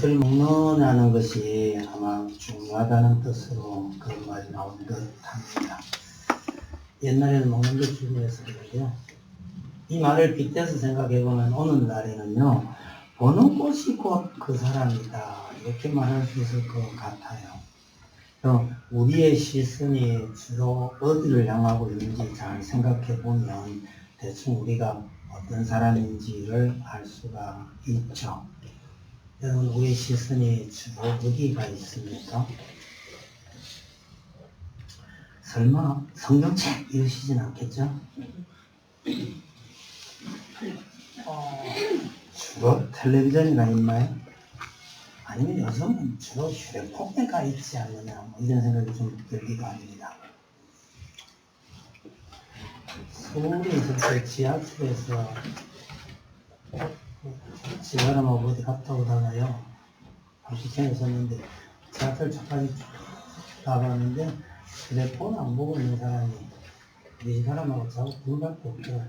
무엇을 먹느냐는 것이 아마 중요하다는 뜻으로 그런 말이 나온 듯 합니다. 옛날에는 먹는 게 중요해서 그런데요. 이 말을 빗대서 생각해보면 오늘날에는요, 보는 곳이 곧 그 사람이다, 이렇게 말할 수 있을 것 같아요. 우리의 시선이 주로 어디를 향하고 있는지 잘 생각해보면 대충 우리가 어떤 사람인지를 알 수가 있죠. 여러분, 우리의 시선이 주로 어디가 있습니까? 설마 성경책 이러시진 않겠죠? 주로 텔레비전이나 있나요? 아니면 요즘은 주로 휴대폰에가 있지 않느냐, 뭐 이런 생각이 좀 들기도 합니다. 서울에 있을 때 지하철에서 지나가면 어디 갔다 오다가요, 밤시청에 있었는데 지하철 차까지 쭉 가봤는데 휴대폰 안 보고 있는 사람이 이 사람하고 자꾸 둘밖에 없더라고요.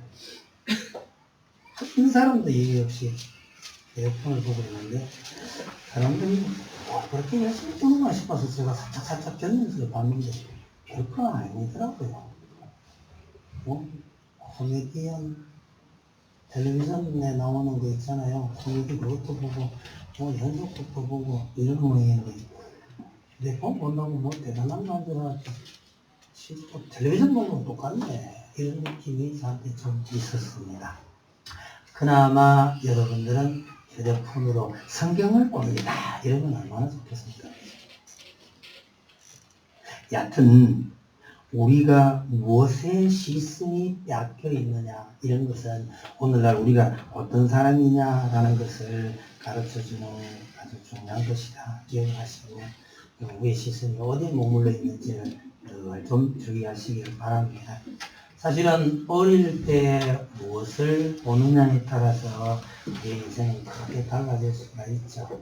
한 사람도 얘기 없이 휴대폰을 보고 있는데 사람들이 그렇게 열심히 보는가 싶어서 제가 살짝 견면서 봤는데 별거 아니더라고요. 코미디언 텔레비전에 나오는 거 있잖아요. 코미디 그것도 보고 연속극도 보고 이런 모양인데 휴대폰 본다고 뭐 대단한 건 줄 알았지. 텔레비전 보는 건 똑같네, 이런 느낌이 저한테 좀 있었습니다. 그나마 여러분들은 휴대폰으로 성경을 봅니다, 이러면 얼마나 좋겠습니까? 여하튼 우리가 무엇에 시선이 빼앗겨 있느냐, 이런 것은 오늘날 우리가 어떤 사람이냐라는 것을 가르쳐주는 아주 중요한 것이다, 기억하시고 우리의 시선이 어디에 머물러 있는지를 늘 좀 주의하시길 바랍니다. 사실은 어릴 때 무엇을 보느냐에 따라서 우리의 인생은 크게 달라질 수가 있죠.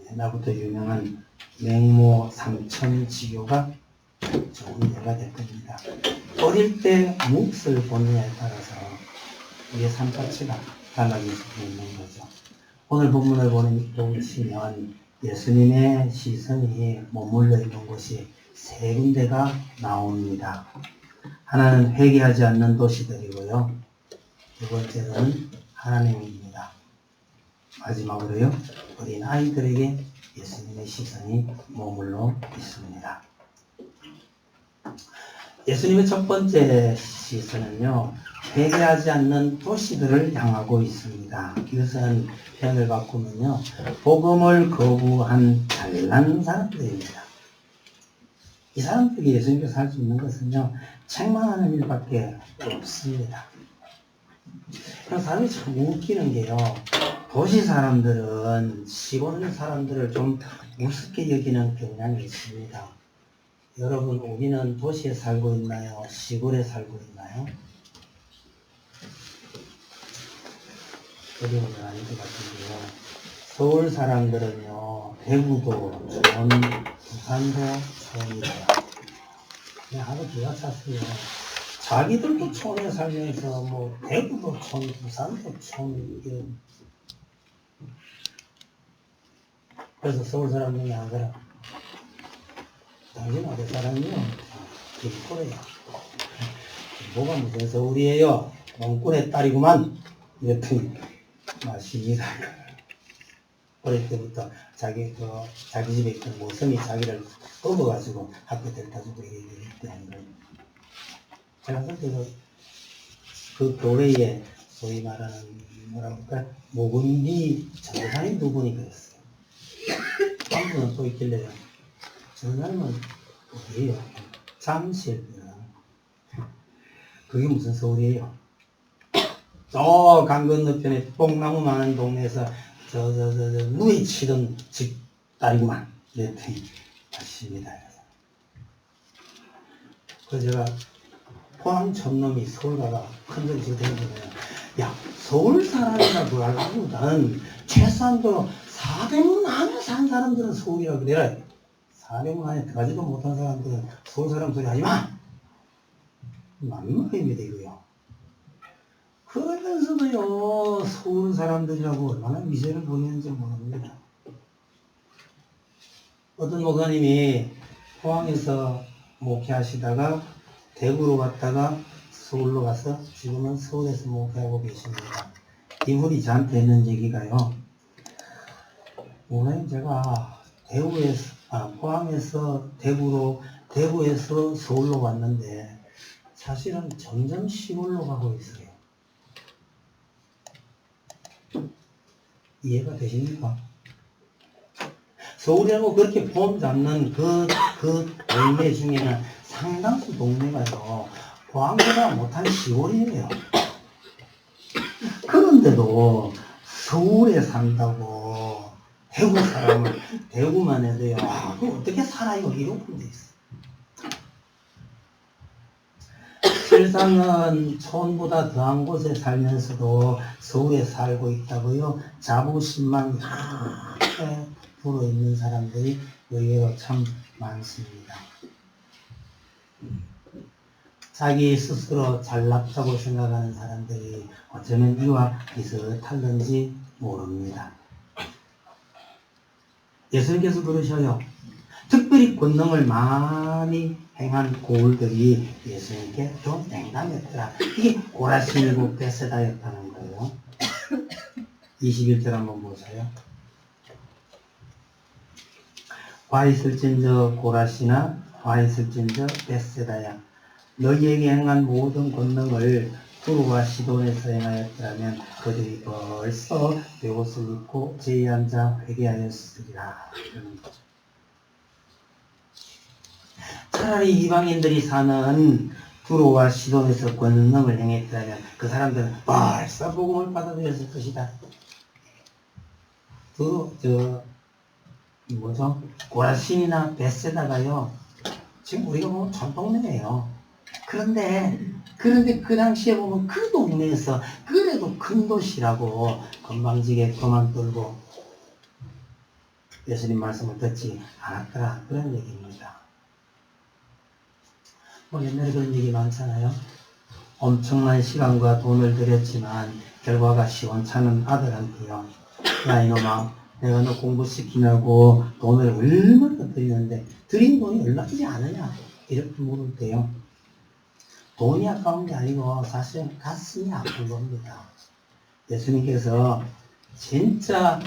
옛날부터 유명한 맹모 삼천지교가 좋은 예가 될 겁니다. 어릴 때 무엇을 보느냐에 따라서 우리의 삶 자체가 달라질 수 있는 거죠. 오늘 본문을 보시면 예수님의 시선이 머물러 있는 곳이 세 군데가 나옵니다. 하나는 회개하지 않는 도시들이고요. 두 번째는 하나님입니다. 마지막으로요, 어린 아이들에게 예수님의 시선이 머물러 있습니다. 예수님의 첫 번째 시선은요, 회개하지 않는 도시들을 향하고 있습니다. 이것은 표현을 바꾸면요, 복음을 거부한 잘난 사람들입니다. 이 사람들이 예수님께서 할 수 있는 것은요, 책망하는 일밖에 없습니다. 사람이 참 웃기는 게요, 도시 사람들은 시골 사람들을 좀 우습게 여기는 경향이 있습니다. 여러분, 우리는 도시에 살고 있나요? 시골에 살고 있나요? 어려운 건 아닌 것 같은데요. 서울 사람들은요, 대구도 촌, 부산도 촌이래요. 그냥 아주 기가 찼어요. 자기들도 촌에 살면서 뭐 대구도 촌, 부산도 촌, 이런. 그래서 서울 사람들이 안 그래. 당신 어디 사람이요? 김포래요. 뭐가 무슨 서울이에요? 농꾼의 딸이구만. 이랬더니 맞습니다. 어릴 때부터 자기 집에 있던 모성이 자기를 업어가지고 학교 데려다 주고 이랬대 하는 거예요. 제가 그때 그 교회에 소위 말하는 뭐라고 할까, 묵은지 전도사님 두 분이 그랬어요. 한 분은 또 있길래요. 전도사님은 어디에요? 잠실. 그게 무슨 서울이에요? 강 건너편에 뽕나무 많은 동네에서 누이 치던 집 딸이구만. 이랬더니 맞습니다. 그래서 제가 포항 촌놈이 서울 가가 큰 소리 지르고 다니잖아요. 야, 서울 사람이라고 하려면 최소한도 400문 안에 산 사람들은 서울이라고 그래라. 400문 안에 들어가지도 못한 사람들은 서울 사람 소리 하지 마. 맞는 말입니다, 이거요. 그러면서도요, 서울 사람들이라고 얼마나 미세를 보내는지 모릅니다. 어떤 목사님이 포항에서 목회하시다가 대구로 갔다가 서울로 가서 지금은 서울에서 목회하고 계십니다. 이분이 저한테 했는 얘기가요. 오늘 제가 포항에서 대구에서 서울로 왔는데 사실은 점점 시골로 가고 있어요. 이해가 되십니까? 서울이라고 그렇게 폼 잡는 그 동네 중에는 상당수 동네가요, 포항보다 못한 시골이에요. 그런데도 서울에 산다고 대구 사람을, 대구만 해도요, 그 어떻게 살아요? 이러고 돼 있어. 세상은 촌보다 더한 곳에 살면서도 서울에 살고 있다고요. 자부심만 이렇게 불어있는 사람들이 의외로 참 많습니다. 자기 스스로 잘났다고 생각하는 사람들이 어쩌면 이와 비슷할는지 모릅니다. 예수님께서 그러셔요. 특별히 권능을 많이 행한 고울들이 예수님께 더 냉담했더라. 이게 고라신이고 베세다였다는 거예요. 21절 한번 보세요. 화 있을진저 고라시나 화 있을진저 베세다야. 너희에게 행한 모든 권능을 두루와 시돈에서 행하였더라면 그들이 벌써 베옷을 입고 제에 앉아 회개하였으리라. 이런 거죠. 차라리 이방인들이 사는 두로와 시돈에서 권능을 행했다면 그 사람들은 벌써 복음을 받아들였을 것이다. 고라신이나 베세다가요, 지금 우리가 보면 전 동네예요. 그런데 그 당시에 보면 그 동네에서 그래도 큰 도시라고 건방지게 그만들고 예수님 말씀을 듣지 않았더라. 그런 얘기입니다. 옛날에 그런 얘기 많잖아요. 엄청난 시간과 돈을 들였지만 결과가 시원찮은 아들한테요. 야 이놈아, 내가 너 공부시키려고 돈을 얼마나 들이는데 들인 돈이 얼마지 않으냐? 이렇게 물을 때요. 돈이 아까운 게 아니고 사실은 가슴이 아픈 겁니다. 예수님께서 진짜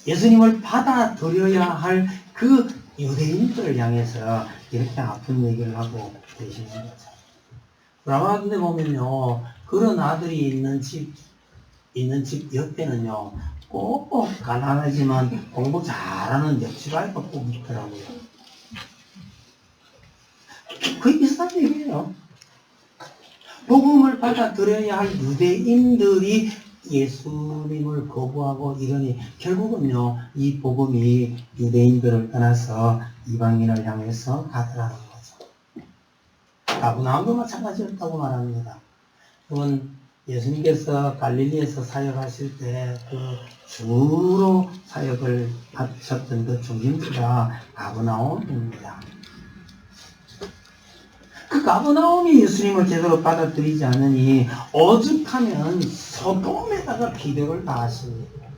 예수님을 받아들여야 할 그 유대인들을 향해서 이렇게 아픈 얘기를 하고 계시는 거죠. 라마인데 보면요, 그런 아들이 있는 집 옆에는요, 꼭 가난하지만 공부 잘하는 옆집 아이가 꼭 있더라고요. 거의 비슷한 얘기예요. 복음을 받아들여야 할 유대인들이 예수님을 거부하고 이러니 결국은요, 이 복음이 유대인들을 떠나서 이방인을 향해서 가더라는 거죠. 가버나움도 마찬가지였다고 말합니다. 그건 예수님께서 갈릴리에서 사역하실 때 그 주로 사역을 하셨던 그 중심지가 가버나움입니다. 그 가버나움이 예수님을 제대로 받아들이지 않으니 오죽하면 소돔에다가 비벽을 다하십니다.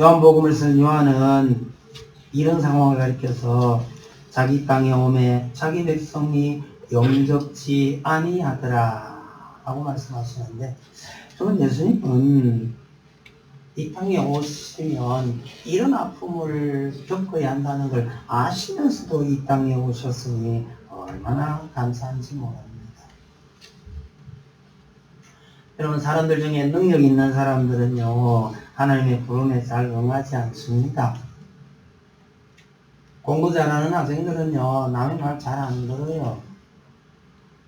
요한복음을 쓴 요한은 이런 상황을 가리켜서 자기 땅에 오매 자기 백성이 영접지 아니하더라 라고 말씀하시는데, 저는 예수님은 이 땅에 오시면 이런 아픔을 겪어야 한다는 걸 아시면서도 이 땅에 오셨으니 얼마나 감사한지 모릅니다. 여러분, 사람들 중에 능력 있는 사람들은요, 하나님의 부름에 잘 응하지 않습니다. 공부 잘하는 학생들은요, 남의 말 잘 안 들어요.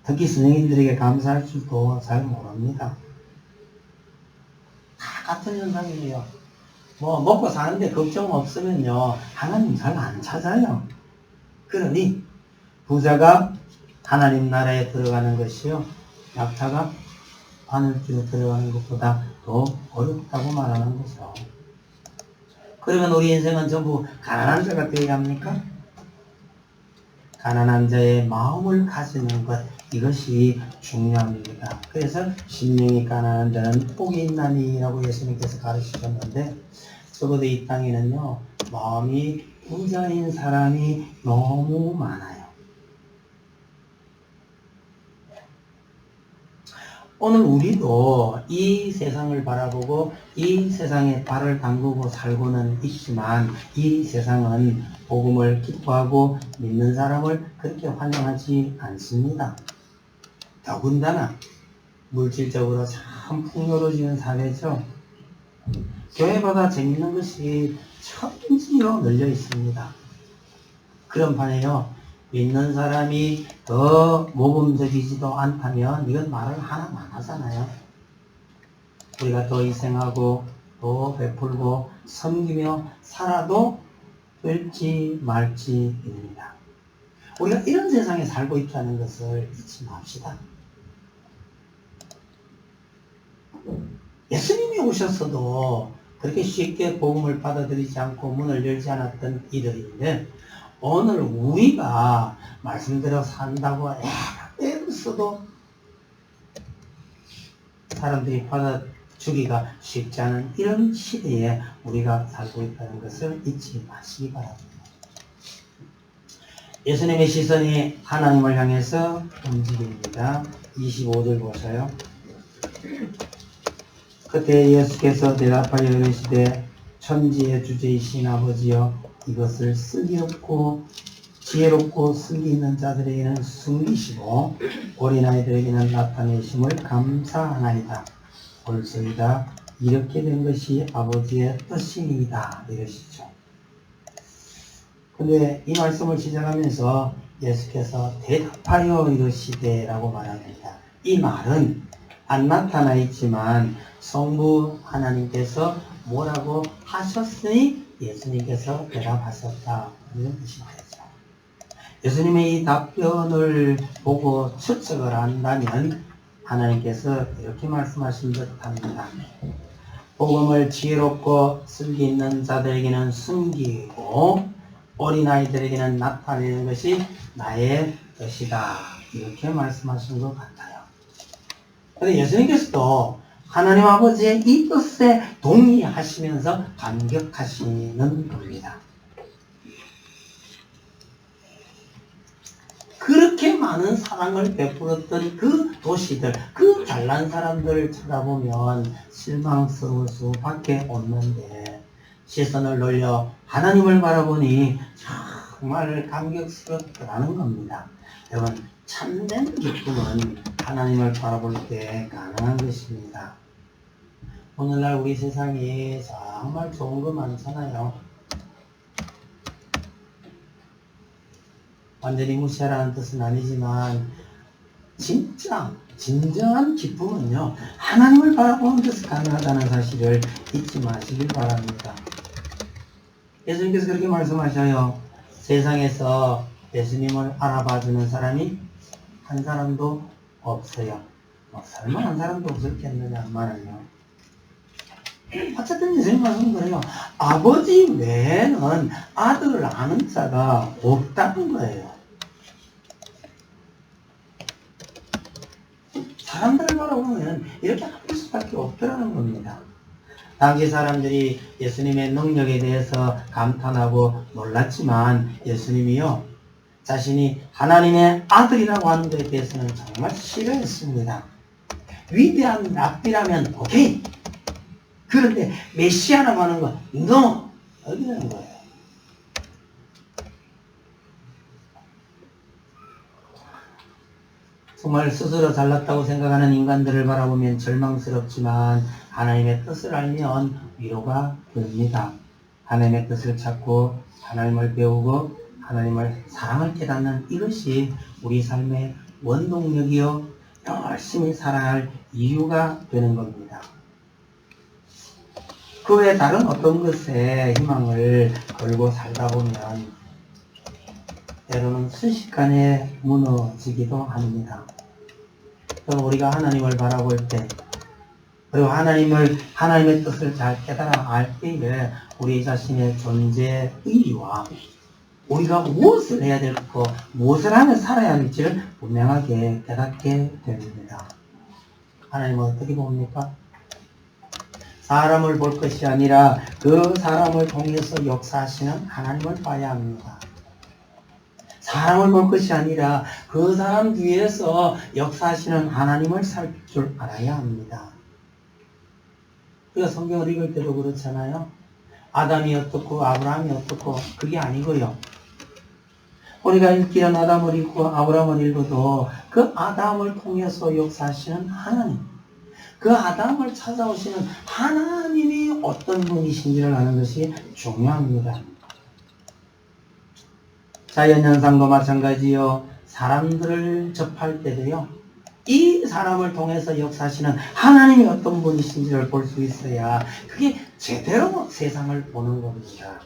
특히 선생님들에게 감사할 줄도 잘 모릅니다. 다 같은 현상이에요. 먹고 사는데 걱정 없으면요, 하나님 잘 안 찾아요. 그러니 부자가 하나님 나라에 들어가는 것이요, 약자가 바늘길에 들어가는 것보다 더 어렵다고 말하는 거죠. 그러면 우리 인생은 전부 가난한 자가 되어야 합니까? 가난한 자의 마음을 가지는 것, 이것이 중요합니다. 그래서 심령이 가난한 자는 복이 있나니 라고 예수님께서 가르치셨는데, 적어도 이 땅에는요, 마음이 부자인 사람이 너무 많아요. 오늘 우리도 이 세상을 바라보고 이 세상에 발을 담그고 살고는 있지만 이 세상은 복음을 기뻐하고 믿는 사람을 그렇게 환영하지 않습니다. 더군다나 물질적으로 참 풍요로워지는 사회죠. 교회보다 재밌는 것이 천지로 널려 있습니다. 그런 반에요, 믿는 사람이 더 모범적이지도 않다면 이건 말을 하나만 하잖아요. 우리가 더 희생하고 더 베풀고 섬기며 살아도 될지 말지입니다. 우리가 이런 세상에 살고 있다는 것을 잊지 맙시다. 예수님이 오셨어도 그렇게 쉽게 복음을 받아들이지 않고 문을 열지 않았던 이들인데, 오늘 우리가 말씀대로 산다고 애써도 사람들이 받아주기가 쉽지 않은 이런 시대에 우리가 살고 있다는 것을 잊지 마시기 바랍니다. 예수님의 시선이 하나님을 향해서 움직입니다. 25절 보셔요. 그때 예수께서 대답하여 이르시되 천지의 주제이신 아버지여, 이것을 슬기롭고 지혜롭고 슬기 있는 자들에게는 숨기시고 어린아이들에게는 나타내심을 감사하나이다. 벌써이다. 이렇게 된 것이 아버지의 뜻입니다. 이러시죠. 근데 이 말씀을 시작하면서 예수께서 대답하여 이르시되 라고 말합니다. 이 말은 안 나타나 있지만 성부 하나님께서 뭐라고 하셨으니 예수님께서 대답하셨다. 이런 뜻이 되죠. 예수님의 이 답변을 보고 추측을 한다면 하나님께서 이렇게 말씀하신 듯합니다. 복음을 지혜롭고 슬기 있는 자들에게는 숨기고 어린아이들에게는 나타내는 것이 나의 뜻이다. 이렇게 말씀하신 것 같아요. 그런데 예수님께서도 하나님 아버지의 이 뜻에 동의하시면서 감격하시는 겁니다. 그렇게 많은 사랑을 베풀었던 그 도시들, 그 잘난 사람들을 쳐다보면 실망스러울 수밖에 없는데 시선을 돌려 하나님을 바라보니 정말 감격스럽더라는 겁니다. 여러분, 참된 기쁨은 하나님을 바라볼 때 가능한 것입니다. 오늘날 우리 세상에 정말 좋은 거 많잖아요. 완전히 무시하라는 뜻은 아니지만 진정한 기쁨은요, 하나님을 바라보는 데서 가능하다는 사실을 잊지 마시길 바랍니다. 예수님께서 그렇게 말씀하셔요. 세상에서 예수님을 알아봐주는 사람이 한 사람도 없어요. 설마 한 사람도 없었겠느냐 말은요. 어쨌든 예수님 말씀은 그래요. 아버지 외에는 아들을 아는 자가 없다는 거예요. 사람들을 바라보면 이렇게 할 수밖에 없더라는 겁니다. 당시 사람들이 예수님의 능력에 대해서 감탄하고 놀랐지만 예수님이요, 자신이 하나님의 아들이라고 하는 것에 대해서는 정말 싫어했습니다. 위대한 랍비라면 오케이. 그런데 메시아라고 하는 건 NO! 어디라는 거예요. 정말 스스로 잘났다고 생각하는 인간들을 바라보면 절망스럽지만 하나님의 뜻을 알면 위로가 됩니다. 하나님의 뜻을 찾고 하나님을 배우고 하나님을 사랑을 깨닫는 이것이 우리 삶의 원동력이요 열심히 살아갈 이유가 되는 겁니다. 그 외에 다른 어떤 것에 희망을 걸고 살다 보면 때로는 순식간에 무너지기도 합니다. 그럼 우리가 하나님을 바라볼 때, 그리고 하나님의 뜻을 잘 깨달아 알 때에 우리 자신의 존재 의의와 우리가 무엇을 해야 될고 무엇을 하며 살아야 할지를 분명하게 깨닫게 됩니다. 하나님은 어떻게 봅니까? 사람을 볼 것이 아니라 그 사람을 통해서 역사하시는 하나님을 봐야 합니다. 사람을 볼 것이 아니라 그 사람 뒤에서 역사하시는 하나님을 살필 줄 알아야 합니다. 우리가 성경을 읽을 때도 그렇잖아요. 아담이 어떻고 아브라함이 어떻고 그게 아니고요. 우리가 읽기는 아담을 읽고 아브라함을 읽어도 그 아담을 통해서 역사하시는 하나님, 그 아담을 찾아오시는 하나님이 어떤 분이신지를 아는 것이 중요합니다. 자연현상도 마찬가지요. 사람들을 접할 때도요. 이 사람을 통해서 역사하시는 하나님이 어떤 분이신지를 볼 수 있어야 그게 제대로 세상을 보는 겁니다.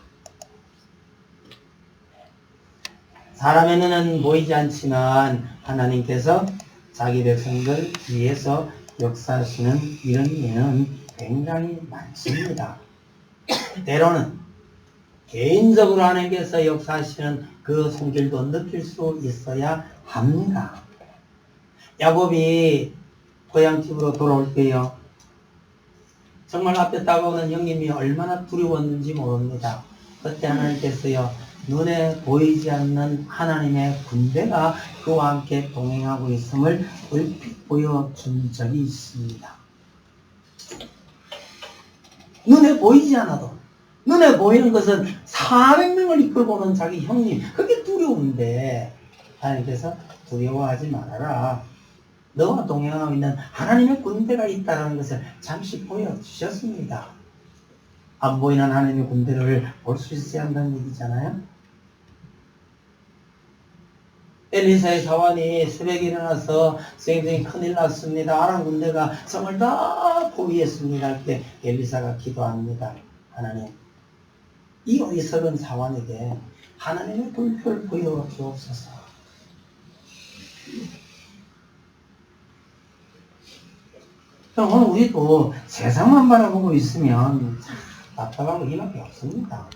사람의 눈은 보이지 않지만 하나님께서 자기 백성들 위해서 역사하시는 이런 예는 굉장히 많습니다. 때로는 개인적으로 하나님께서 역사하시는 그 손길도 느낄 수 있어야 합니다. 야곱이 고향집으로 돌아올 때요. 정말 앞에 다가오는 형님이 얼마나 두려웠는지 모릅니다. 그때 하나님께서요. 눈에 보이지 않는 하나님의 군대가 그와 함께 동행하고 있음을 얼핏 보여준 적이 있습니다. 눈에 보이지 않아도 눈에 보이는 것은 400명을 이끌고 오는 자기 형님, 그게 두려운데 하나님께서 두려워하지 말아라. 너와 동행하고 있는 하나님의 군대가 있다는 것을 잠시 보여주셨습니다. 안 보이는 하나님의 군대를 볼 수 있어야 한다는 얘기잖아요. 엘리사의 사환이 새벽에 일어나서 선생님이 큰일 났습니다. 아람 군대가 성을 다 포위했습니다. 할 때 엘리사가 기도합니다. 하나님, 이 어리석은 사환에게 하나님의 불표를 보여주옵소서. 그럼 오늘 우리도 세상만 바라보고 있으면 답답하고 이밖에 없습니다.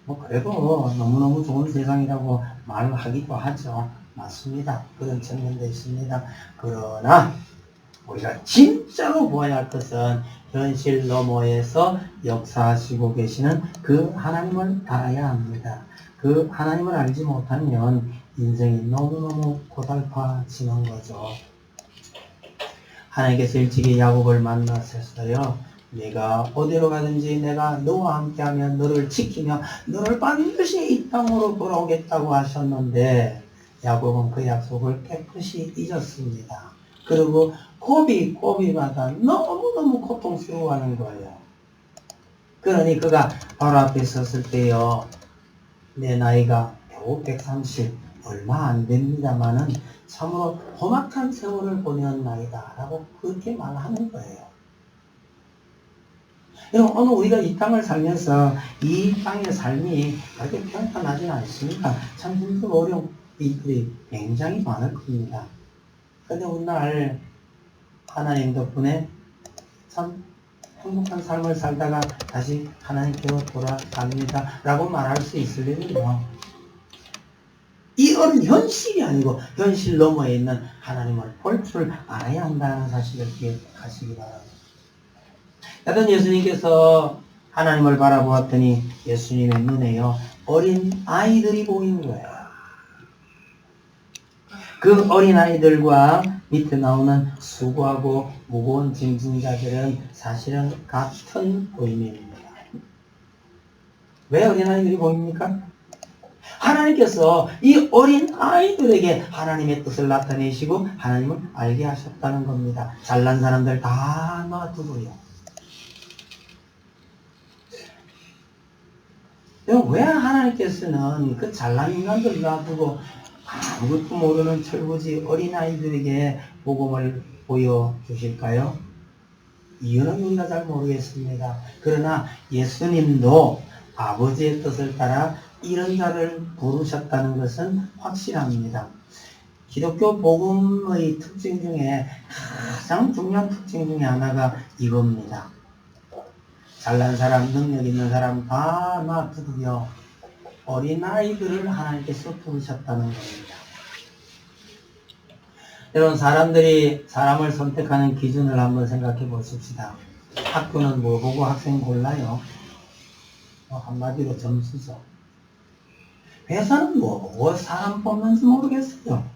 뭐 그래도 너무너무 좋은 세상이라고 말하기도 하죠. 맞습니다. 그런 측면도 있습니다. 그러나 우리가 진짜로 보아야 할 것은 현실 너머에서 역사하시고 계시는 그 하나님을 알아야 합니다. 그 하나님을 알지 못하면 인생이 너무너무 고달파지는 거죠. 하나님께서 일찍이 야곱을 만나셨어요. 네가 어디로 가든지 내가 너와 함께하면 너를 지키며 너를 반드시 이 땅으로 돌아오겠다고 하셨는데 야곱은 그 약속을 깨끗이 잊었습니다. 그리고 고비마다 너무너무 고통스러워하는 거예요. 그러니 그가 바로 앞에 섰을 때요. 내 나이가 겨우 130 얼마 안 됩니다마는 참으로 험악한 세월을 보내는 나이다 라고 그렇게 말하는 거예요. 여러분, 오늘 우리가 이 땅을 살면서 이 땅의 삶이 그렇게 평탄하지는 않습니까? 참 힘들고 어려운 일들이 굉장히 많을 겁니다. 그런데 오늘 하나님 덕분에 참 행복한 삶을 살다가 다시 하나님께로 돌아갑니다 라고 말할 수 있으려면요. 이건 현실이 아니고 현실 너머에 있는 하나님을 볼 줄 알아야 한다는 사실을 기억하시기 바랍니다. 하여튼 예수님께서 하나님을 바라보았더니 예수님의 눈에요. 어린 아이들이 보이는 거예요. 그 어린 아이들과 밑에 나오는 수고하고 무거운 짐승자들은 사실은 같은 의미입니다. 왜 어린 아이들이 보입니까? 하나님께서 이 어린 아이들에게 하나님의 뜻을 나타내시고 하나님을 알게 하셨다는 겁니다. 잘난 사람들 다 놔두고요. 왜 하나님께서는 그 잘난 인간들 놔두고 아무것도 모르는 철부지 어린아이들에게 복음을 보여주실까요? 이유는 우리가 잘 모르겠습니다. 그러나 예수님도 아버지의 뜻을 따라 이런 자를 부르셨다는 것은 확실합니다. 기독교 복음의 특징 중에 가장 중요한 특징 중에 하나가 이겁니다. 잘난 사람, 능력 있는 사람 다 놔두고요. 어린아이들을 하나님께서 부르셨다는 겁니다. 여러분, 사람들이 사람을 선택하는 기준을 한번 생각해 보십시다. 학교는 뭐 보고 학생 골라요? 한마디로 점수죠. 회사는 뭐 보고 사람 뽑는지 모르겠어요.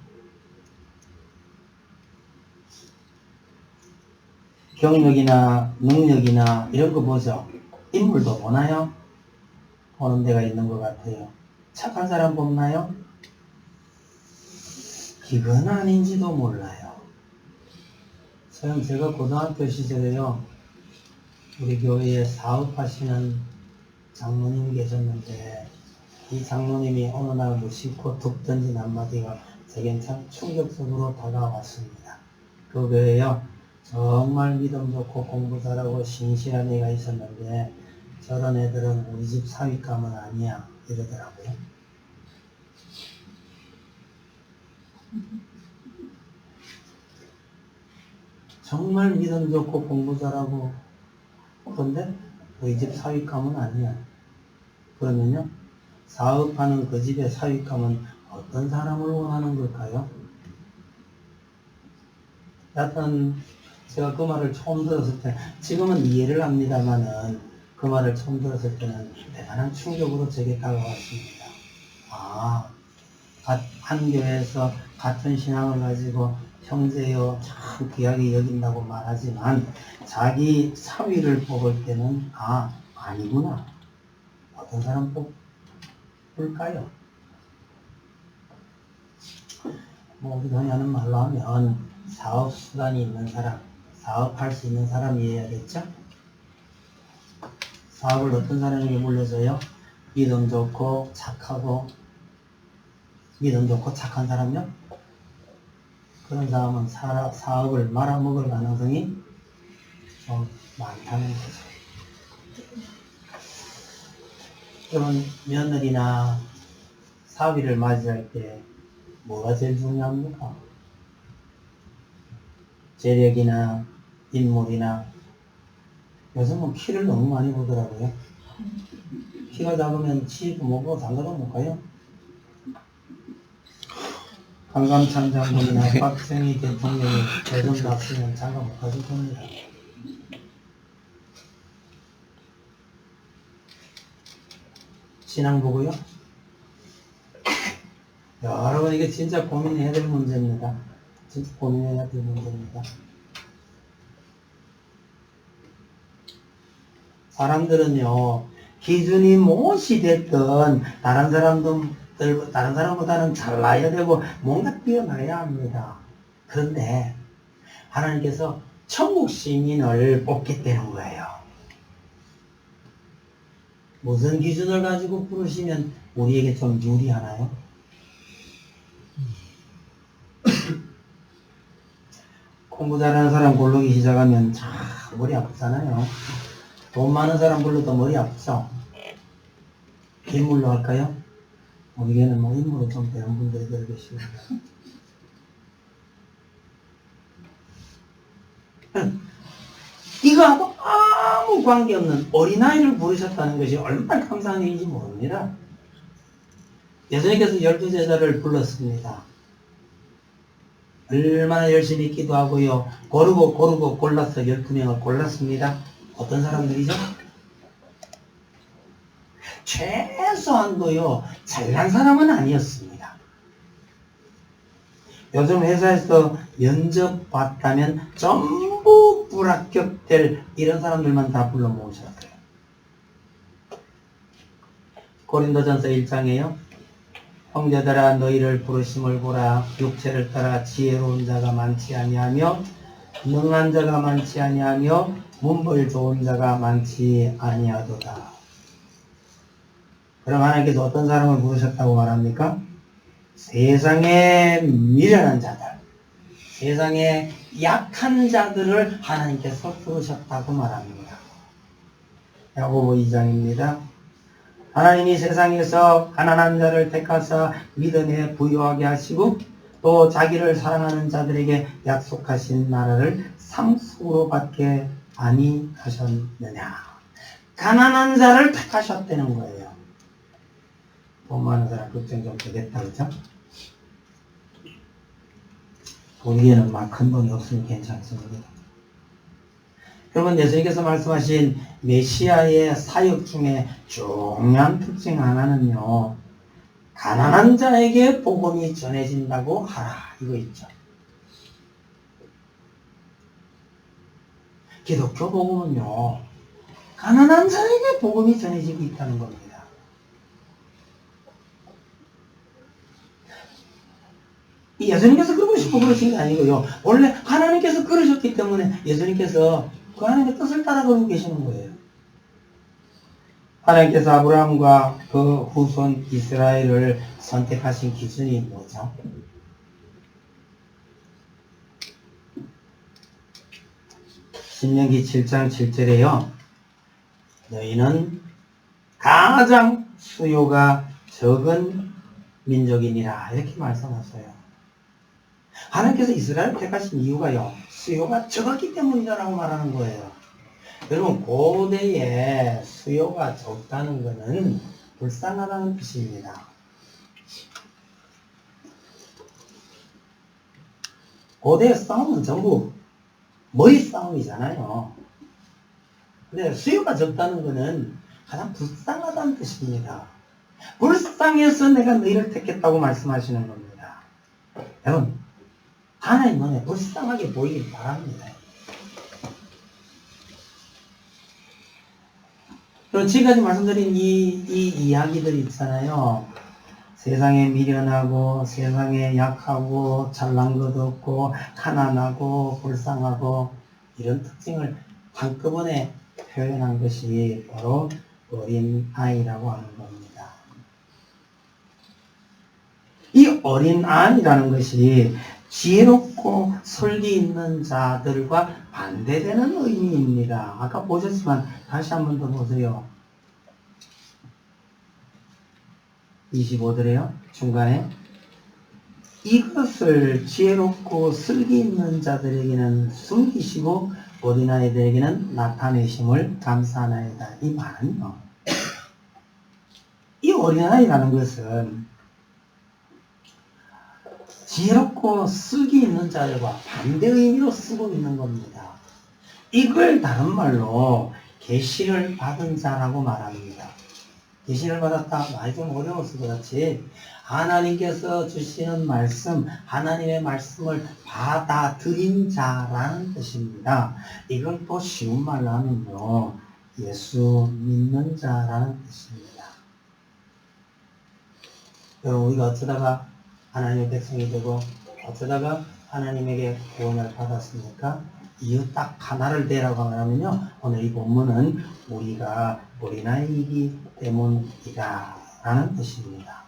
경력이나 능력이나 이런 거 보죠. 인물도 보나요? 보는 데가 있는 것 같아요. 착한 사람 뽑나요? 그건 아닌지도 몰라요. 제가 고등학교 시절에요, 우리 교회에 사업하시는 장로님이 계셨는데, 이 장로님이 어느 날 무심코 툭 던진 한마디가 제겐 참 충격적으로 다가왔습니다. 그 교회에요, 정말 믿음 좋고 공부 잘하고 신실한 애가 있었는데, 저런 애들은 우리 집 사윗감은 아니야, 이러더라고요. 정말 믿음 좋고 공부 잘하고, 그런데 우리 집 사윗감은 아니야. 그러면요, 사업하는 그 집의 사윗감은 어떤 사람을 원하는 걸까요? 여하튼 제가 그 말을 처음 들었을 때, 지금은 이해를 합니다만은 그 말을 처음 들었을 때는 대단한 충격으로 제게 다가왔습니다. 아, 한 교회에서 같은 신앙을 가지고 형제여 참 귀하게 여긴다고 말하지만 자기 사위를 뽑을 때는 아니구나. 어떤 사람 뽑을까요? 뭐 우리가 하는 말로 하면 사업 수단이 있는 사람, 사업할 수 있는 사람이어야겠죠? 사업을 어떤 사람에게 물려줘요? 믿음 좋고 착한 사람요? 그런 사람은 사업을 말아먹을 가능성이 좀 많다는 거죠. 그러면 며느리나 사위를 맞이할 때 뭐가 제일 중요합니까? 재력이나 인물이나, 요즘은 키를 너무 많이 보더라고요. 키가 작으면 치도 못 보고 장가도 못 가요. 강감찬 장군이나 박정희 대통령이 대선 났으면 장가 못 가실 겁니다. 신앙 보고요? 여러분, 이게 진짜 고민해야 될 문제입니다. 진짜 고민해야 될 문제입니다. 사람들은요, 기준이 무엇이 됐든 다른 사람보다는 잘나야 되고 뭔가 뛰어나야 합니다. 그런데 하나님께서 천국 시민을 뽑겠다는 거예요. 무슨 기준을 가지고 부르시면 우리에게 좀 유리하나요? 공부 잘하는 사람 고르기 시작하면 참 머리 아프잖아요. 돈 많은 사람 불러도 머리 아프죠? 인물로 할까요? 우리에게는 뭐 인물을 좀 배운 분들이 더 계시고요. 이거하고 아무 관계없는 어린아이를 부르셨다는 것이 얼마나 감사한 일인지 모릅니다. 예수님께서 12제자를 불렀습니다. 얼마나 열심히 기도하고요. 고르고 골라서 12명을 골랐습니다. 어떤 사람들이죠? 최소한도요, 잘난 사람은 아니었습니다. 요즘 회사에서 면접 봤다면 전부 불합격될 이런 사람들만 다 불러 모으셨어요. 고린도전서 1장에요. 형제들아 너희를 부르심을 보라. 육체를 따라 지혜로운 자가 많지 아니하며 능한 자가 많지 아니하며 문벌 좋은 자가 많지 아니하도다. 그럼 하나님께서 어떤 사람을 부르셨다고 말합니까? 세상에 미련한 자들, 세상에 약한 자들을 하나님께서 부르셨다고 말합니다. 야고보 2장입니다. 하나님이 세상에서 가난한 자를 택하사 믿음에 부유하게 하시고 또 자기를 사랑하는 자들에게 약속하신 나라를 상속으로 받게 아니하셨느냐. 가난한 자를 택하셨다는 거예요. 돈 많은 사람 걱정 좀 되겠다, 그죠? 우리에는 막 큰 돈이 없으면 괜찮습니다. 여러분, 예수님께서 말씀하신 메시아의 사역 중에 중요한 특징 하나는요, 가난한 자에게 복음이 전해진다고 하라, 이거 있죠. 기독교 복음은요, 가난한 자에게 복음이 전해지고 있다는 겁니다. 예수님께서 그러고 싶어 그러신 게 아니고요. 원래 하나님께서 그러셨기 때문에 예수님께서 그 하나님의 뜻을 따라 그러고 계시는 거예요. 하나님께서 아브라함과 그 후손 이스라엘을 선택하신 기준이 뭐죠? 신명기 7장 7절에요. 너희는 가장 수요가 적은 민족이니라, 이렇게 말씀하셨어요. 하나님께서 이스라엘을 택하신 이유가요, 수요가 적었기 때문이라고 말하는 거예요. 여러분, 고대에 수요가 적다는 것은 불쌍하다는 뜻입니다. 고대의 싸움은 전부 머리 싸움이잖아요. 근데 수요가 적다는 것은 가장 불쌍하다는 뜻입니다. 불쌍해서 내가 너희를 택했다고 말씀하시는 겁니다. 여러분, 하나님 눈에 불쌍하게 보이길 바랍니다. 그럼 지금까지 말씀드린 이 이야기들이 있잖아요. 세상에 미련하고, 세상에 약하고, 잘난 것 없고, 가난하고, 불쌍하고, 이런 특징을 한꺼번에 표현한 것이 바로 어린 아이라고 하는 겁니다. 이 어린 아이라는 것이 지혜롭고 설리 있는 자들과 반대되는 의미입니다. 아까 보셨지만 다시 한 번 더 보세요. 25절에요. 중간에 이것을 지혜롭고 슬기 있는 자들에게는 숨기시고 어린아이들에게는 나타내심을 감사하나이다. 이 말은요, 이 어린아이라는 것은 지혜롭고 슬기 있는 자들과 반대 의미로 쓰고 있는 겁니다. 이걸 다른 말로 계시를 받은 자라고 말합니다. 계시를 받았다, 많이 좀 어려워서 그렇지, 하나님께서 주시는 말씀, 하나님의 말씀을 받아들인 자라는 뜻입니다. 이걸 또 쉬운 말로 하면요, 예수 믿는 자라는 뜻입니다. 여러분, 우리가 어쩌다가 하나님의 백성이 되고 어쩌다가 하나님에게 구원을 받았습니까? 이유 딱 하나를 대라고 하면요, 오늘 이 본문은 우리가 어린아이이기 때문이다 라는 뜻입니다.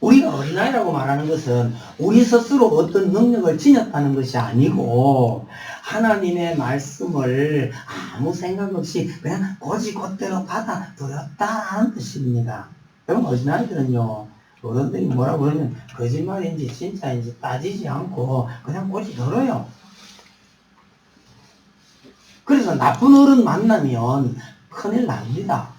우리가 어린아이라고 말하는 것은 우리 스스로 어떤 능력을 지녔다는 것이 아니고 하나님의 말씀을 아무 생각 없이 그냥 곧이곧대로 받아들였다는 뜻입니다. 여러분, 어린아이들은요, 어른들이 뭐라고 그러면 거짓말인지 진짜인지 따지지 않고 그냥 곧이 들어요. 그래서 나쁜 어른 만나면 큰일 납니다.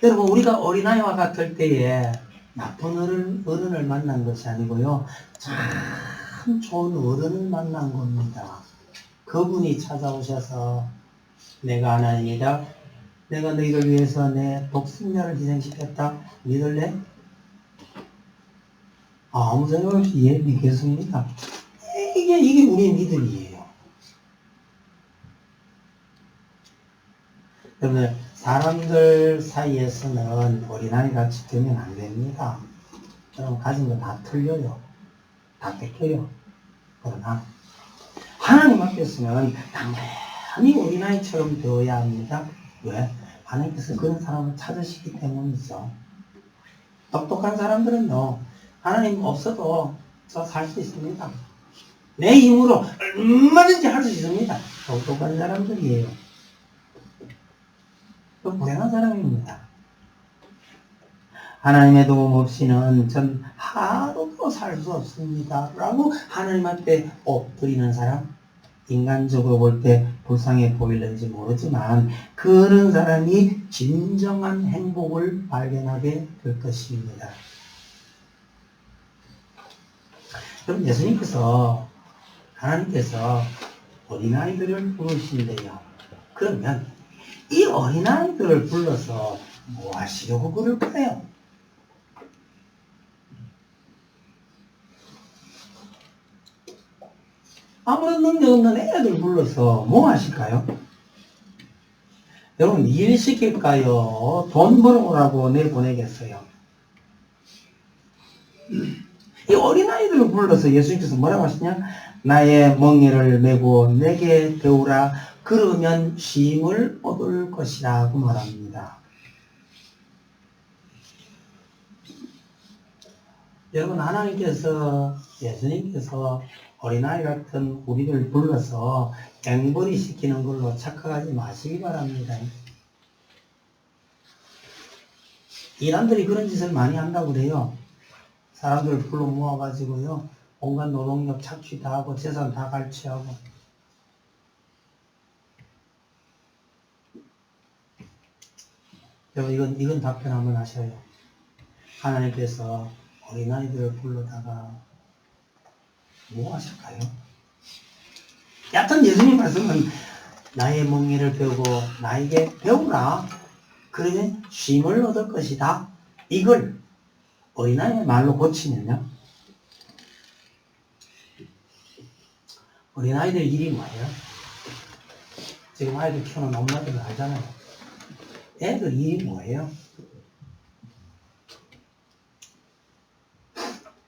여러분, 우리가 어린아이와 같을 때에 나쁜 어른을 만난 것이 아니고요, 참 좋은 어른을 만난 겁니다. 그분이 찾아오셔서 내가 하나님이다, 내가 너희를 위해서 내 독생자를 희생시켰다, 믿을래? 아무 생각 없이 예, 믿겠습니다. 이게 우리의 믿음이에요. 여러분, 사람들 사이에서는 어린아이같이 되면 안 됩니다. 여러분, 가진 거 다 틀려요. 다 뺏겨요. 그러나 하나님 앞에서는 당연히 어린아이처럼 되어야 합니다. 왜? 하나님께서 그런 사람을 찾으시기 때문이죠. 똑똑한 사람들은요, 하나님 없어도 저 살 수 있습니다. 내 힘으로 얼마든지 할 수 있습니다. 똑똑한 사람들이에요. 또 불행한 사람입니다. 하나님의 도움 없이는 전 하루도 살 수 없습니다 라고 하나님 앞에 엎드리는 사람, 인간적으로 볼 때 불쌍해 보일는지 모르지만 그런 사람이 진정한 행복을 발견하게 될 것입니다. 그럼 예수님께서, 하나님께서 어린아이들을 부르신대요. 그러면 이 어린아이들을 불러서 뭐 하시려고 그럴까요? 아무런 능력 없는 애들 불러서 뭐 하실까요? 여러분, 일 시킬까요? 돈 벌어오라고 내보내겠어요? 이 어린아이들을 불러서 예수님께서 뭐라고 하시냐? 나의 멍에를 메고 내게 배우라. 그러면 쉼을 얻을 것이라고 말합니다. 여러분, 하나님께서, 예수님께서 어린아이 같은 우리를 불러서 앵벌이 시키는 걸로 착각하지 마시기 바랍니다. 이란들이 그런 짓을 많이 한다고 그래요. 사람들을 불러 모아가지고요, 온갖 노동력 착취 다 하고 재산 다 갈취하고. 여러분, 이건 답변 한번 하셔요. 하나님께서 어린아이들을 불러다가 뭐 하실까요? 여하튼 예수님 말씀은 나의 멍에를 배우고 나에게 배우라. 그러면 쉼을 얻을 것이다. 이걸 어린아이의 말로 고치면요, 어린아이들 일이 뭐예요? 지금 아이들 키우는 엄마들은 알잖아요. 애들 일이 뭐예요?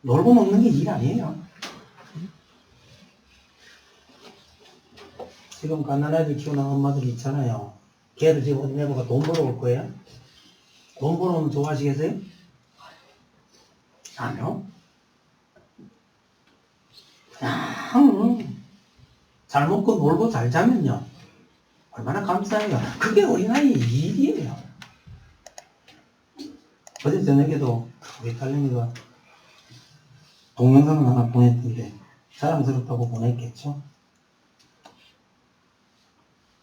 놀고 먹는 게 일 아니에요. 지금 갓난아이들 키우는 엄마들 있잖아요. 걔들 지금 어디 내보가 돈 벌어올 거예요? 돈 벌어오면 좋아하시겠어요? 아니요. 그냥 잘 먹고 놀고 잘 자면요, 얼마나 감사해요. 그게 어린아이의 일이에요. 어제 저녁에도 우리 딸내미가 동영상을 하나 보냈던데 자랑스럽다고 보냈겠죠?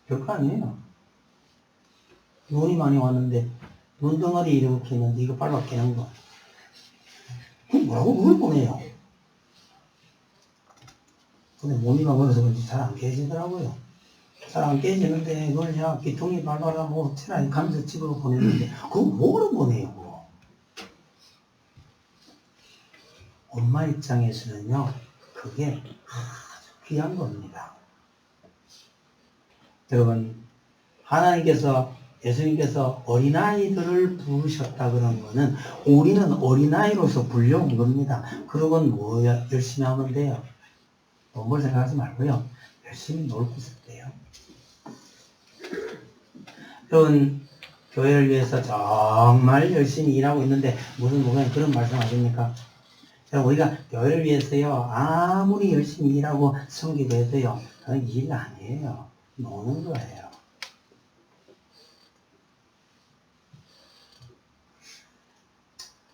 별거 아니에요. 눈이 많이 왔는데 눈덩어리 이렇게 있는데 이거 빨라 깨는 거. 그럼 뭐라고 그걸 보내요? 근데 몸이 가버려서 그런지 잘 안 깨지더라고요. 잘 안 깨지는데 그걸 야 기통이 밟아라 뭐 차라리 감자칩으로 보냈는데 그거 뭐로 보내요? 그거? 엄마 입장에서는요, 그게 아주 귀한 겁니다. 여러분, 하나님께서, 예수님께서 어린아이들을 부르셨다 그런 거는 우리는 어린아이로서 불려온 겁니다. 그러건 뭐 열심히 하면 돼요? 돈 벌 생각하지 말고요, 열심히 놀고 있을게요. 여러분, 교회를 위해서 정말 열심히 일하고 있는데 무슨 목사님 그런 말씀 하십니까? 우리가 교회를 위해서요, 아무리 열심히 일하고 섬기고 해도요, 그건 일 아니에요. 노는 거예요.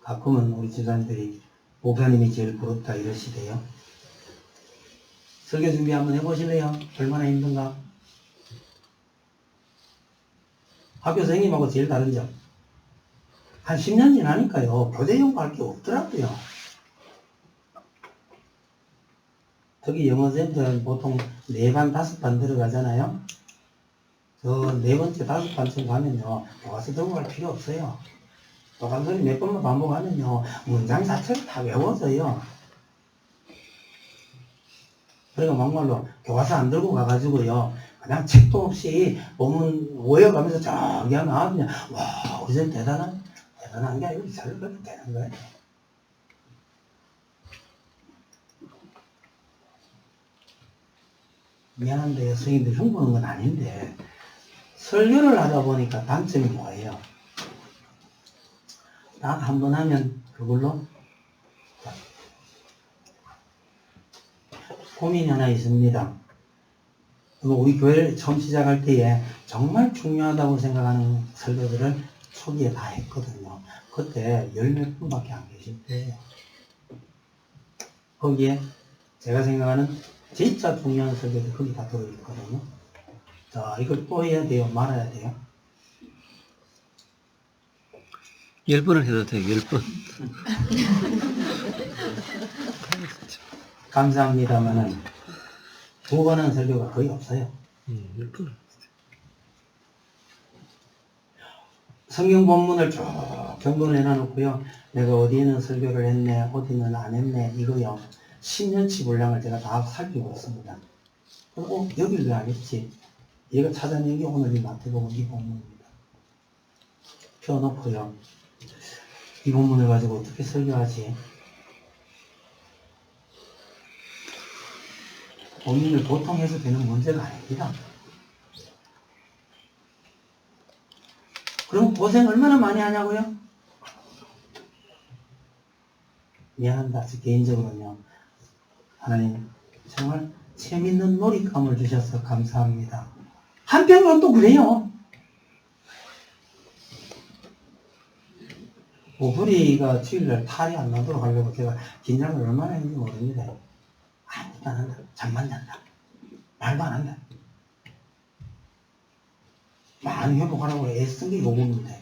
가끔은 우리 집사님들이 목사님이 제일 부럽다 이러시대요. 설교 준비 한번 해보실래요? 얼마나 힘든가? 학교 선생님하고 제일 다른 점, 한 10년 지나니까요, 교재 연구할 게 없더라고요. 특히 영어쌤들은 보통 4반, 5반 들어가잖아요. 저 4번째, 5반쯤 가면요, 교과서 들고 갈 필요 없어요. 똑같은 소리 몇 번만 반복하면요, 문장 자체를 다 외워져요. 그러니까 막말로 교과서 안 들고 가가지고요, 그냥 책도 없이 본문 외워가면서 저기 하면 그냥, 와, 우리 쌤 대단한 게 아니고 잘 그렇게 되는 거예요. 미안한데 선생님들 흉보는 건 아닌데, 설교를 하다 보니까 단점이 뭐예요? 딱 한 번 하면 그걸로 고민이 하나 있습니다. 우리 교회를 처음 시작할 때에 정말 중요하다고 생각하는 설교들을 초기에 다 했거든요. 그때 10몇 분밖에 안 계실 때예요. 거기에 제가 생각하는 진짜 중요한 설교들 거기 다 들어있거든요. 자, 이걸 또 해야 돼요? 말아야 돼요? 10번을 해도 돼요, 10번. 감사합니다만은 2번은 설교가 거의 없어요. 성경 본문을 쭉 경도를 해놔놓고요. 내가 어디에는 설교를 했네, 어디는 안 했네, 이거요. 10년치 분량을 제가 다 살피고 있습니다. 그리고 여길 왜 안 했지? 얘가 찾아낸 게 오늘 이 마태복음 이 본문입니다. 펴놓고요. 이 본문을 가지고 어떻게 설교하지? 본인을 보통 해서 되는 문제가 아닙니다. 그럼 고생 얼마나 많이 하냐고요? 미안합니다. 개인적으로는요. 하나님 정말 재밌는 놀잇감을 주셔서 감사합니다. 한편으로는 또 그래요. 오브리가 주일날 탈이 안 나도록 하려고 제가 긴장을 얼마나 했는지 모릅니다. 아무것도 안 한다. 잠만 잔다. 말도 안 한다. 많이 회복하라고 애쓴 게 요겁니다.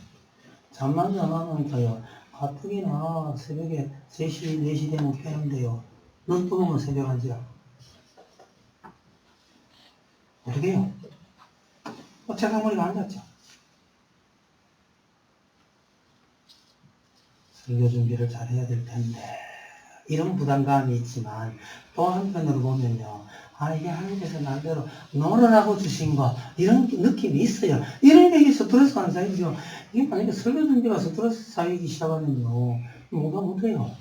잠만 자면서요. 가뜩이나 새벽에 3시, 4시 되면 깨는데요. 눈 뜨면 새벽 1시야. 어떻게 해요? 책상머리가 앉았죠. 설교 준비를 잘 해야 될 텐데 이런 부담감이 있지만 또 한편으로 보면요. 아, 이게 하나님께서 나름대로 놀으라고 주신 거 이런 느낌이 있어요. 이런 얘기 스트레스 하는 사이죠. 이게 만약에 설교 준비가 스트레스 쌓이기 시작하면요. 뭐가 못해요.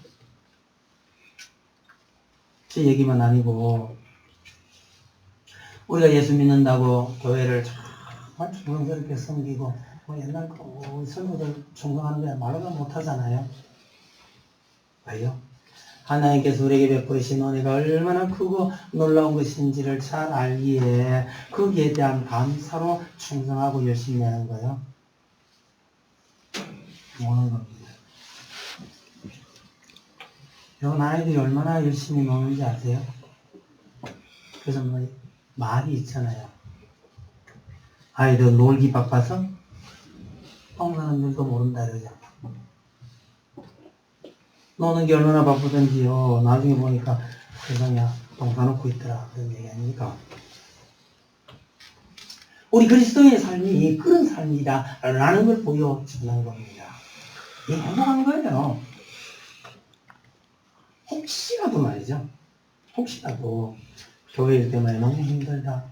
제 얘기만 아니고 우리가 예수 믿는다고 교회를 정말 충성스럽게 섬기고 옛날 설교들 충성하는데 말도 못하잖아요. 왜요? 하나님께서 우리에게 베푸신 은혜가 얼마나 크고 놀라운 것인지를 잘 알기에 거기에 대한 감사로 충성하고 열심히 하는 거예요. 노는 겁니다. 여러분 아이들이 얼마나 열심히 노는지 아세요? 그래서 말이 있잖아요. 아이들 놀기 바빠서 똥 사는 줄도 모른다 그러죠. 노는 게 얼마나 바쁘던지요. 나중에 보니까 세상에 똥 사놓고 있더라. 그런 얘기 아닙니까? 우리 그리스도인의 삶이 그런 삶이다라는 걸 보여주는 겁니다. 이게 행복한 거예요. 혹시라도 말이죠. 혹시라도 교회 때문에 너무 힘들다.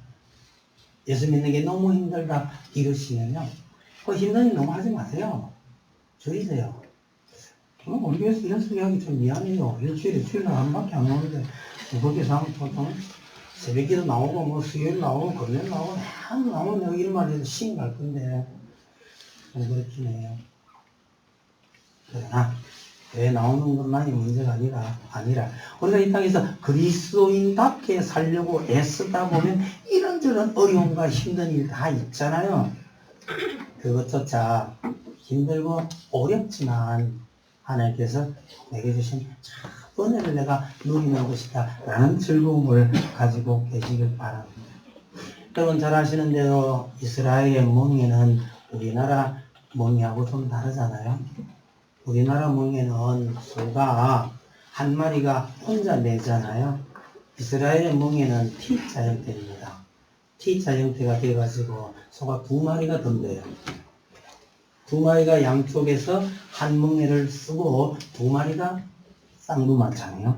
예수 믿는 게 너무 힘들다. 이러시면요. 그 힘든 일 너무 하지 마세요. 줄이세요. 우리 교회에서 이런 소리 하기 좀 미안해요. 일주일에 주일날 한 밖에 안 나오는데, 거기서 하면 보통 새벽기도 나오고, 뭐 수요일 나오고, 금요일 나오고, 한 나오면 내가 이런 말 해도 시인 갈 건데, 좀 그렇긴 해요. 그러나, 왜 나오는 것만이 문제가 아니라, 우리가 이 땅에서 그리스도인답게 살려고 애쓰다 보면 이런저런 어려움과 힘든 일 다 있잖아요. 그것조차 힘들고 어렵지만, 하나님께서 내게 주신 은혜를 내가 누리는 것이다 라는 즐거움을 가지고 계시길 바랍니다. 여러분 잘 아시는 대로 이스라엘의 멍에는 우리나라 멍에하고 좀 다르잖아요. 우리나라 멍에는 소가 한 마리가 혼자 매잖아요. 이스라엘의 멍에는 T자 형태입니다. T자 형태가 돼가지고 소가 2마리가 덤벼요. 2마리가 양쪽에서 한 멍에를 쓰고 2마리가 쌍두마차네요.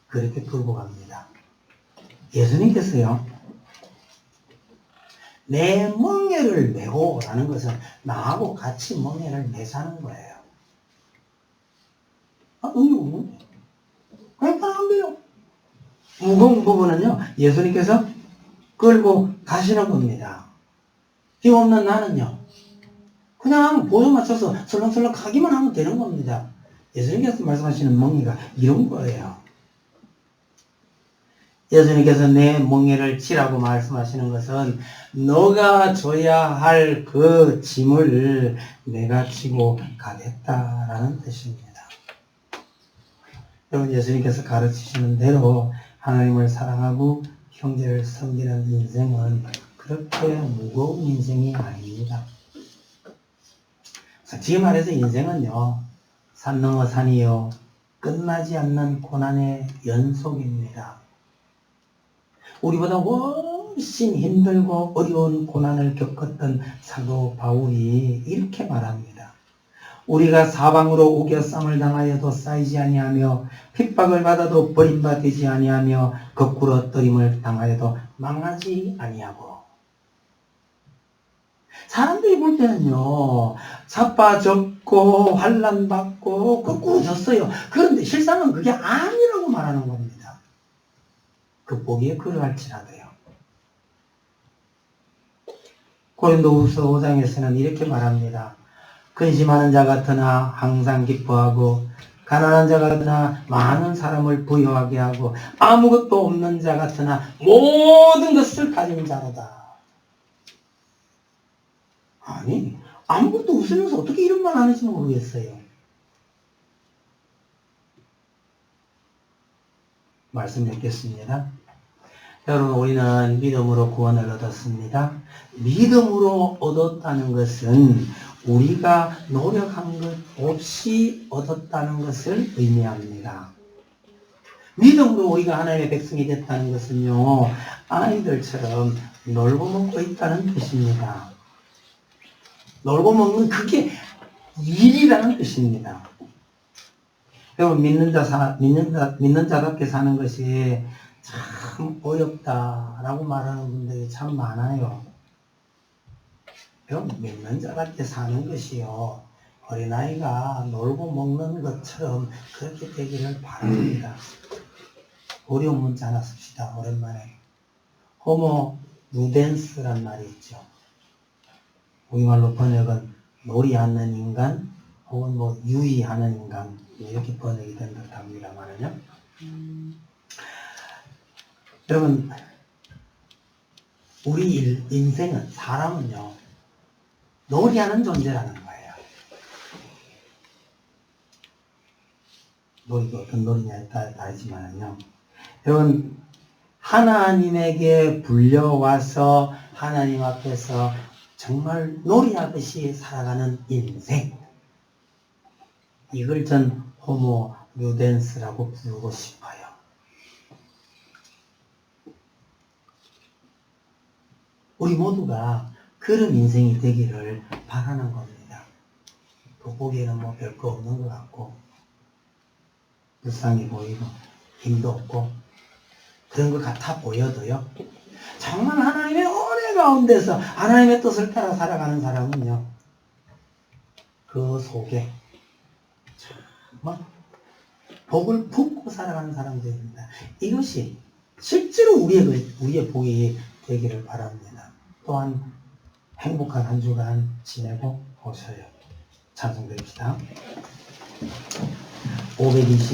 그렇게 끌고 갑니다. 예수님께서요. 내 멍에를 메고 라는 것은 나하고 같이 멍에를 매자는 거예요. 의미 없는데. 그냥 따라하면 돼요. 무거운 부분은요. 예수님께서 끌고 가시는 겁니다. 힘 없는 나는요. 그냥 보조 맞춰서 설렁설렁 가기만 하면 되는 겁니다. 예수님께서 말씀하시는 멍에가 이런 거예요. 예수님께서 내 멍에를 지라고 말씀하시는 것은 너가 져야 할 그 짐을 내가 지고 가겠다라는 뜻입니다. 여러분 예수님께서 가르치시는 대로 하나님을 사랑하고 형제를 섬기는 인생은 그렇게 무거운 인생이 아닙니다. 지금 말해서 인생은요, 산 넘어 산이요, 끝나지 않는 고난의 연속입니다. 우리보다 훨씬 힘들고 어려운 고난을 겪었던 사도 바울이 이렇게 말합니다. 우리가 사방으로 우겨쌈을 당하여도 쌓이지 아니하며 핍박을 받아도 버림받지 아니하며 거꾸로 떨림을 당하여도 망하지 아니하고. 사람들이 볼 때는요, 자빠졌고 환난받고 거꾸로 졌어요. 그런데 실상은 그게 아니라고 말하는 겁니다. 그 보기에 그러할지라도요. 고린도후서 5장에서는 이렇게 말합니다. 근심하는 자 같으나 항상 기뻐하고 가난한 자 같으나 많은 사람을 부유하게 하고 아무것도 없는 자 같으나 모든 것을 가진 자로다. 아니, 아무것도 없으면서 어떻게 이런 말 하는지 모르겠어요. 말씀 뵙겠습니다. 여러분, 우리는 믿음으로 구원을 얻었습니다. 믿음으로 얻었다는 것은 우리가 노력한 것 없이 얻었다는 것을 의미합니다. 믿음으로 우리가 하나님의 백성이 됐다는 것은요, 아이들처럼 놀고 먹고 있다는 뜻입니다. 놀고 먹는 그게 일이라는 뜻입니다. 여러분, 믿는 자답게 사는 것이 참 어렵다라고 말하는 분들이 참 많아요. 여러분, 믿는 자답게 사는 것이요, 어린아이가 놀고 먹는 것처럼 그렇게 되기를 바랍니다. 어려운 문자 하나 씁시다. 오랜만에. 호모 누덴스란 말이 있죠. 우리말로 번역은 놀이하는 인간 혹은 뭐 유의하는 인간 이렇게 번역이 된 듯 합니다만은요. 여러분, 우리 인생은, 사람은요, 놀이하는 존재라는 거예요. 놀이가 어떤 놀이냐에 따라 다르지만요. 여러분, 하나님에게 불려와서 하나님 앞에서 정말 놀이하듯이 살아가는 인생. 이걸 전 호모 누덴스라고 부르고 싶어요. 우리 모두가 그런 인생이 되기를 바라는 겁니다. 돋보기에는 뭐 별거 없는 것 같고, 불쌍해 보이고, 힘도 없고, 그런 것 같아 보여도요, 정말 하나님의 은혜 가운데서 하나님의 뜻을 따라 살아가는 사람은요, 그 속에 정말 복을 품고 살아가는 사람들입니다. 이것이 실제로 우리의 복이 되기를 바랍니다. 또한 행복한 한 주간 지내고 오셔요. 찬송드립시다. 520